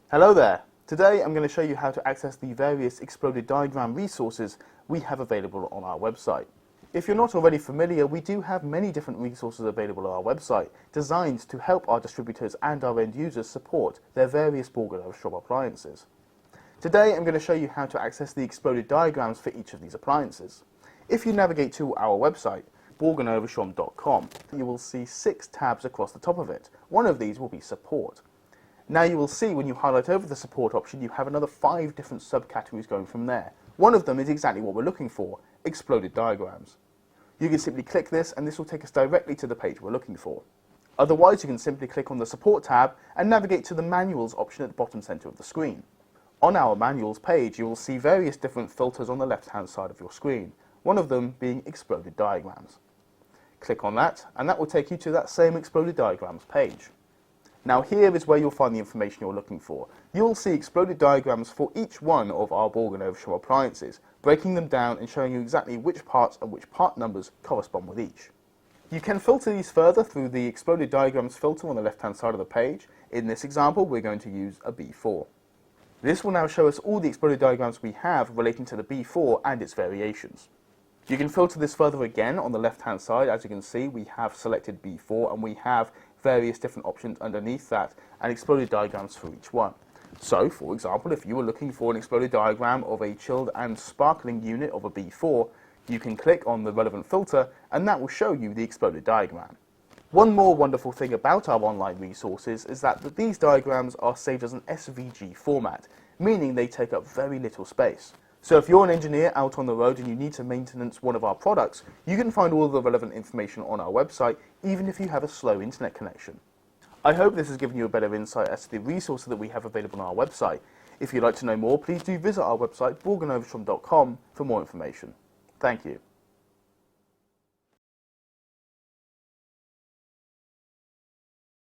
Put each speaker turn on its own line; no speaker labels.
Hello there! Today I'm going to show you how to access the various exploded diagram resources we have available on our website. If you're not already familiar, we do have many different resources available on our website designed to help our distributors and our end users support their various Bang & Olufsen appliances. Today I'm going to show you how to access the exploded diagrams for each of these appliances. If you navigate to our website, BangandOlufsen.com, you will see 6 tabs across the top of it. One of these will be Support. Now you will see when you highlight over the Support option, you have another 5 different subcategories going from there. One of them is exactly what we're looking for, exploded diagrams. You can simply click this and this will take us directly to the page we're looking for. Otherwise, you can simply click on the Support tab and navigate to the Manuals option at the bottom center of the screen. On our Manuals page, you will see various different filters on the left-hand side of your screen, one of them being exploded diagrams. Click on that and that will take you to that same exploded diagrams page. Now here is where you'll find the information you're looking for. You'll see exploded diagrams for each one of our Bang & Olufsen appliances, breaking them down and showing you exactly which parts and which part numbers correspond with each. You can filter these further through the exploded diagrams filter on the left-hand side of the page. In this example, we're going to use a B4. This will now show us all the exploded diagrams we have relating to the B4 and its variations. You can filter this further again on the left-hand side. As you can see, we have selected B4 and we have various different options underneath that and exploded diagrams for each one. So, for example, if you were looking for an exploded diagram of a chilled and sparkling unit of a B4, you can click on the relevant filter and that will show you the exploded diagram. One more wonderful thing about our online resources is that these diagrams are saved as an SVG format, meaning they take up very little space. So if you're an engineer out on the road and you need to maintenance one of our products, you can find all of the relevant information on our website, even if you have a slow internet connection. I hope this has given you a better insight as to the resources that we have available on our website. If you'd like to know more, please do visit our website, BangandOlufsen.com, for more information. Thank you.